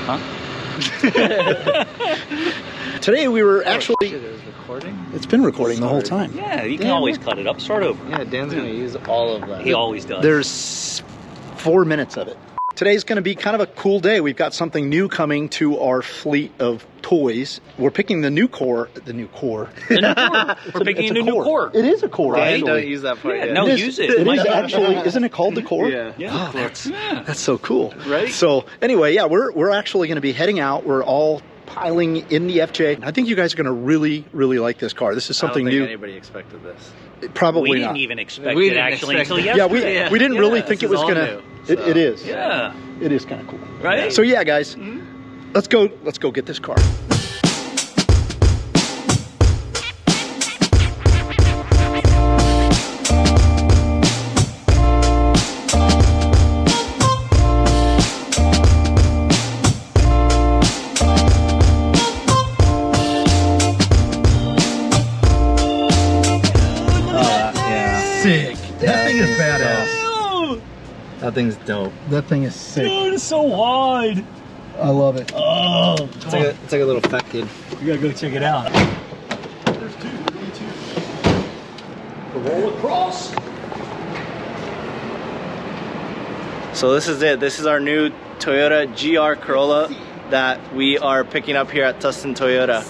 Huh? Today we were actually... Shit, it was recording? It's been recording the whole time. Yeah, you can always cut it up. Start over. Yeah, Dan's gonna use all of that. He always does. There's 4 minutes of it. Today's going to be kind of a cool day. We've got something new coming to our fleet of toys. We're picking the new core. The new core. We're picking a new core. It is a core, Dan, actually. don't use that part yet. No, use it. It is actually, isn't it called the core? Yeah. Yeah. Oh, that's so cool. Right? So anyway, yeah, we're actually going to be heading out. We're all piling in the FJ. I think you guys are going to really, really like this car. This is something I don't think new. anybody expected this. Probably We not. didn't even expect We it didn't actually expect until it. yesterday. Yeah, we didn't really think this it was is all going to... new, It is. Yeah. It is kind of cool. Right? So yeah, guys, let's go get this car. Sick. That thing is badass. That thing's dope. That thing is sick. Dude, it's so wide. I love it. Oh, It's like a little fat kid. we gotta go check it out. There's two. Roll across. So this is it. This is our new Toyota GR Corolla that we are picking up here at Tustin Toyota.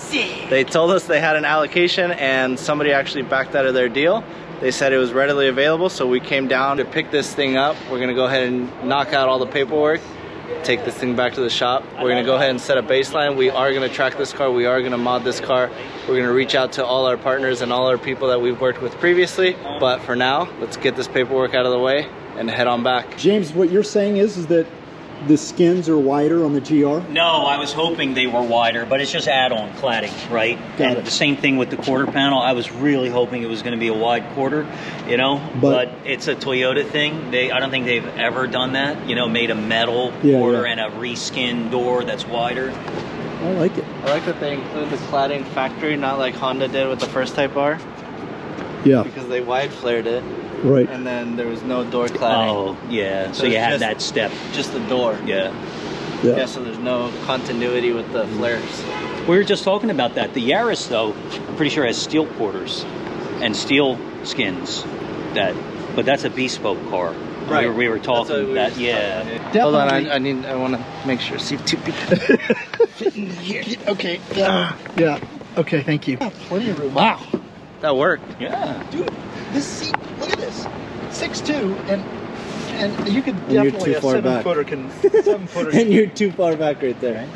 They told us they had an allocation and somebody actually backed out of their deal. They said it was readily available, so we came down to pick this thing up. We're gonna go ahead and knock out all the paperwork, take this thing back to the shop. We're gonna go ahead and set a baseline. We are gonna track this car. We are gonna mod this car. We're gonna reach out to all our partners and all our people that we've worked with previously. But for now, let's get this paperwork out of the way and head on back. James, what you're saying is that the skins are wider on the GR? No, I was hoping they were wider, but it's just add-on cladding, right? Got And it. the same thing with the quarter panel. I was really hoping it was going to be a wide quarter, you know, but it's a Toyota thing. I don't think they've ever done that, you know, made a metal quarter and a reskin door that's wider. I like it. I like that they include the cladding factory, not like Honda did with the first Type R, Yeah, because they wide flared it right. and then there was no door cladding. Oh, yeah. So it's you have just- that step. Just the door. Yeah. Yeah, so there's no continuity with the flares. We were just talking about that. The Yaris, though, I'm pretty sure has steel quarters and steel skins. But that's a bespoke car. Right. We were That's what talking we that. were Yeah. Hold on, I want to make sure. See if two people fit in here. Okay. Yeah. Okay, thank you. Plenty of room. Wow. That worked. Yeah. Dude, this seat, look at this. 6'2", and you could you're definitely too a far 7-footer can 7-footer. And you're too far back right there.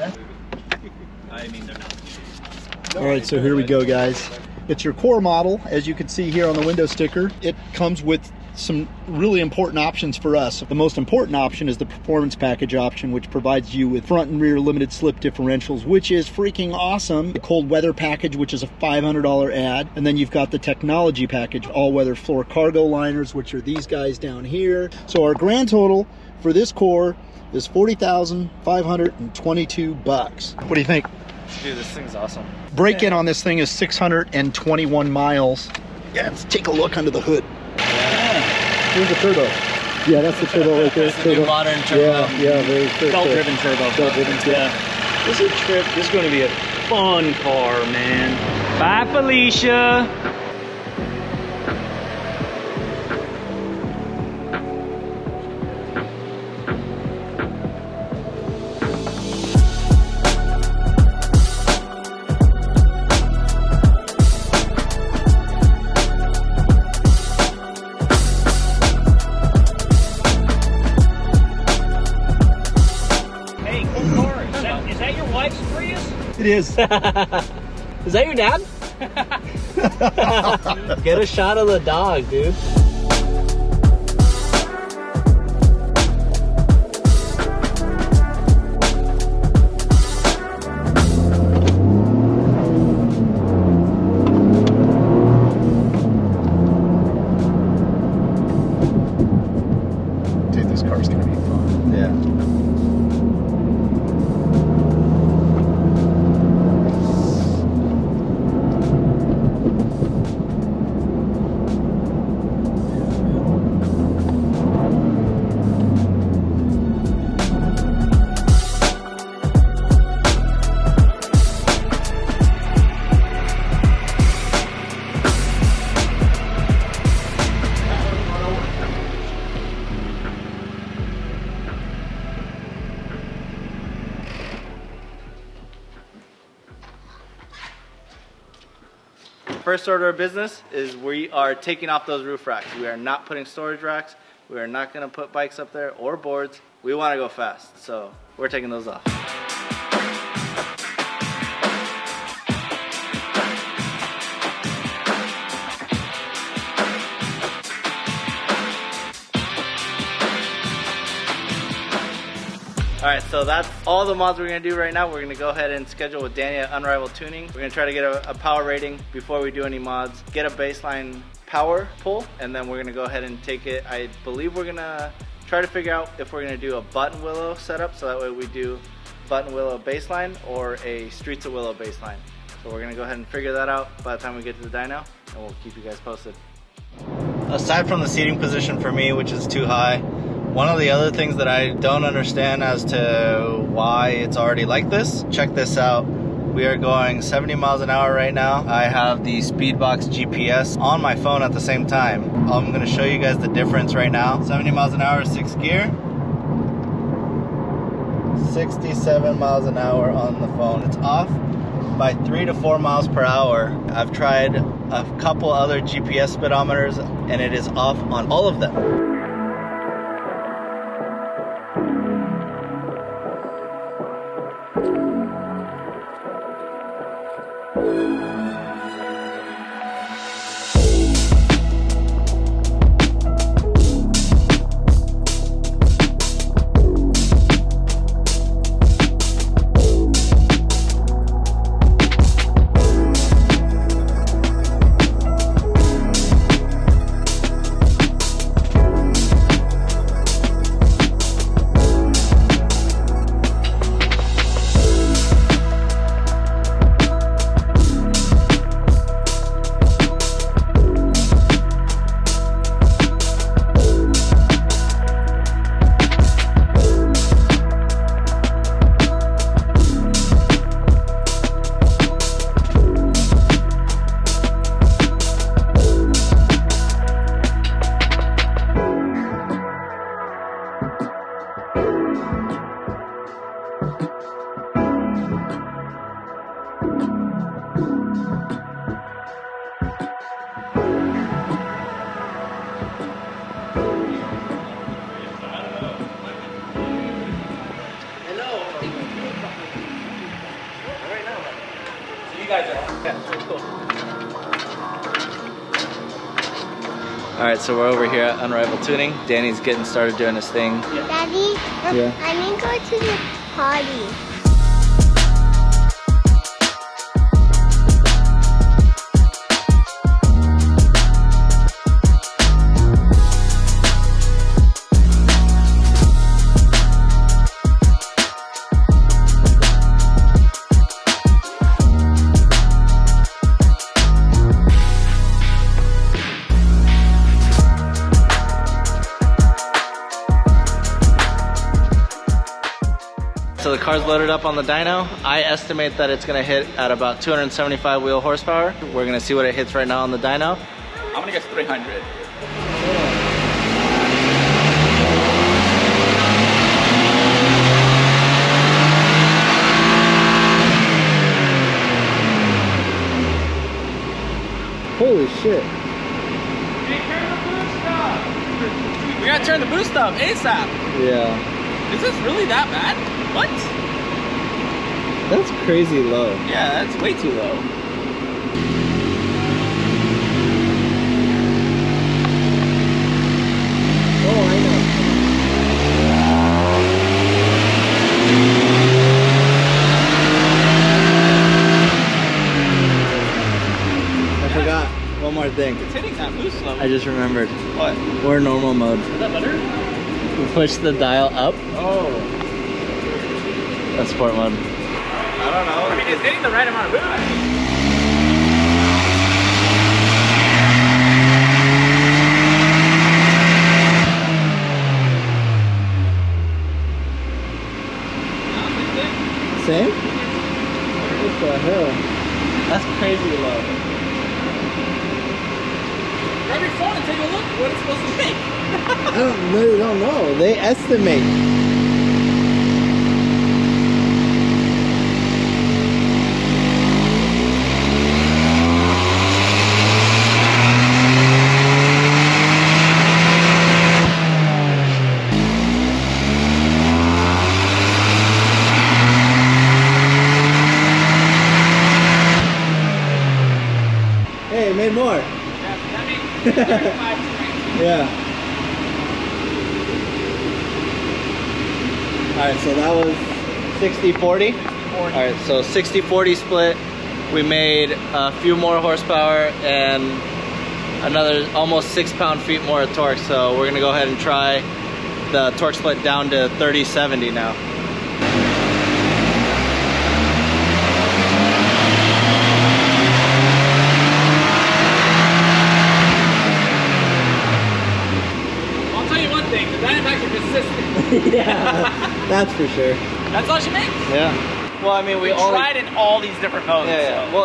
I mean, they're not. All right, so here we go, guys. It's your core model, as you can see here on the window sticker. It comes with some really important options for us. The most important option is the performance package option, which provides you with front and rear limited slip differentials, which is freaking awesome. The cold weather package, which is a $500 add. And then you've got the technology package, all-weather floor cargo liners, which are these guys down here. So our grand total for this core is $40,522. What do you think? Dude, this thing's awesome. Break-in on this thing is 621 miles. Yeah, let's take a look under the hood. Here's the turbo. Yeah, that's the turbo right there. It's the new modern turbo. Yeah, very cool. Belt-driven turbo. Belt-driven, Yeah. This is a trip. This is going to be a fun car, man. Bye, Felicia. It is. Is that your dad? Get a shot of the dog, dude. Dude, this car's gonna be fun. Yeah. first order of business is we are taking off those roof racks. We are not putting storage racks. We are not gonna put bikes up there or boards. We wanna go fast, so we're taking those off. All right, so that's all the mods we're gonna do right now. We're gonna go ahead and schedule with Danny at Unrivaled Tuning. We're gonna try to get a power rating before we do any mods, get a baseline power pull, and then we're gonna go ahead and take it. I believe we're gonna try to figure out if we're gonna do a button willow setup, so that way we do button willow baseline or a streets of willow baseline. So we're gonna go ahead and figure that out by the time we get to the dyno, and we'll keep you guys posted. Aside from the seating position for me, which is too high, one of the other things that I don't understand as to why it's already like this, check this out. We are going 70 miles an hour right now. I have the Speedbox GPS on my phone at the same time. I'm gonna show you guys the difference right now. 70 miles an hour, 6th gear. 67 miles an hour on the phone. It's off by 3 to 4 miles per hour. I've tried a couple other GPS speedometers and it is off on all of them. Alright, so we're over here at Unrivaled Tuning. Danny's getting started doing his thing. Daddy, Yeah. I need to go to the party. So the car's loaded up on the dyno. I estimate that it's gonna hit at about 275 wheel horsepower. We're gonna see what it hits right now on the dyno. I'm gonna guess 300. Holy shit. Hey, turn the boost up! We gotta turn the boost up ASAP. Yeah. Is this really that bad? What? That's crazy low. Yeah, that's way too low. Oh, I know. I forgot one more thing. It's hitting that boost level. I just remembered. What? We're in normal mode. Is that better? We push the dial up. Oh. That's sport mode. I don't know. I mean, it's getting the right amount of boost. Same? What the hell? That's crazy low. Grab your phone and take a look at what it's supposed to make. They don't know. They estimate. Yeah. Alright, so that was 60-40. Alright, so 60-40 split. We made a few more horsepower and another almost 6 pound-feet more of torque. So we're gonna go ahead and try the torque split down to 30-70 now. I'll tell you one thing, the Dynamax are consistent. Yeah, that's for sure. That's all she makes? Yeah. Well, I mean, we tried in all these different modes. Yeah. So.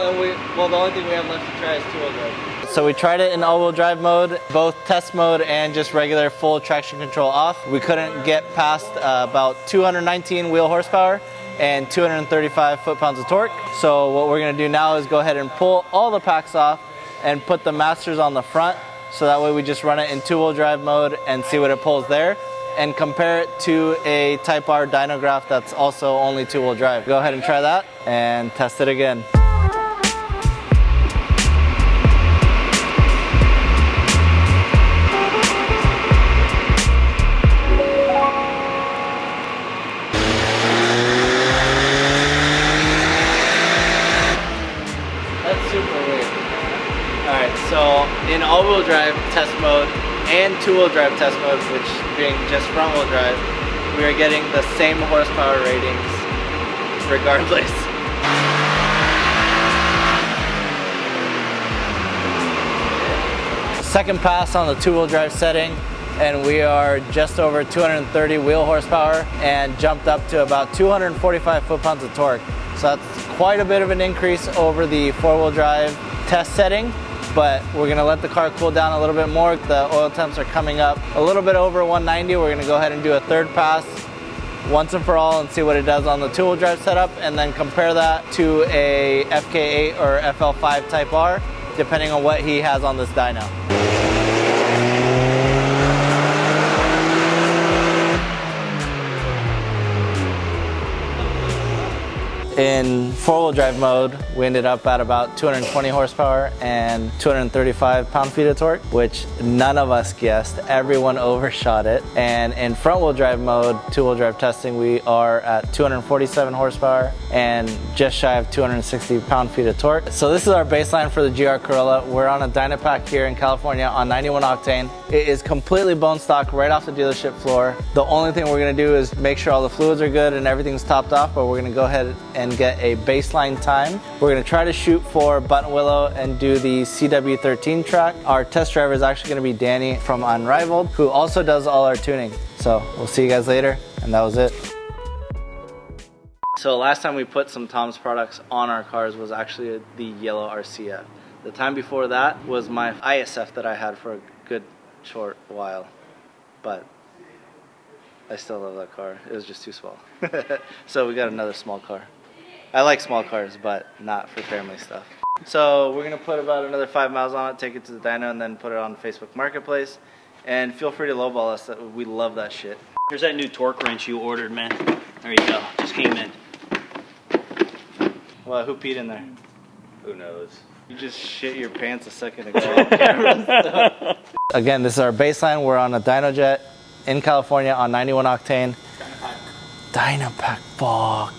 Well, the only thing we have left to try is two-wheel drive. So we tried it in all-wheel drive mode, both test mode and just regular full traction control off. We couldn't get past about 219 wheel horsepower and 235 foot-pounds of torque. So what we're gonna do now is go ahead and pull all the packs off and put the masters on the front. So that way we just run it in two-wheel drive mode and see what it pulls there, and compare it to a Type R dyno graph that's also only two-wheel drive. Go ahead and try that and test it again. That's super weird. Alright, so in all-wheel drive test mode and two-wheel drive test mode, which being just front-wheel drive, we are getting the same horsepower ratings regardless. Second pass on the two-wheel drive setting, and we are just over 230 wheel horsepower and jumped up to about 245 foot-pounds of torque. So that's quite a bit of an increase over the four-wheel drive test setting. But we're gonna let the car cool down a little bit more. The oil temps are coming up a little bit over 190. We're gonna go ahead and do a third pass once and for all and see what it does on the two-wheel drive setup, and then compare that to a FK8 or FL5 Type R, depending on what he has on this dyno. In four-wheel drive mode, we ended up at about 220 horsepower and 235 pound-feet of torque, which none of us guessed. Everyone overshot it. And in front-wheel drive mode, two-wheel drive testing, we are at 247 horsepower and just shy of 260 pound-feet of torque. So this is our baseline for the GR Corolla. We're on a dyno pack here in California on 91 octane. It is completely bone stock right off the dealership floor. The only thing we're gonna do is make sure all the fluids are good and everything's topped off, but we're gonna go ahead and get a baseline time. We're gonna try to shoot for Buttonwillow and do the CW13 track. Our test driver is actually gonna be Danny from Unrivaled, who also does all our tuning. So we'll see you guys later, and that was it. So last time we put some Tom's products on our cars was actually the yellow RCF. The time before that was my ISF that I had for a good short while, but I still love that car. It was just too small. So we got another small car. I like small cars, but not for family stuff. So we're gonna put about another 5 miles on it, take it to the dyno, and then put it on Facebook Marketplace. And feel free to lowball us. We love that shit. Here's that new torque wrench you ordered, man. There you go. Just came in. Well, who peed in there? Who knows? You just shit your pants a second ago. Again, this is our baseline. We're on a dyno jet in California on 91 octane. Dyno pack. Fuck.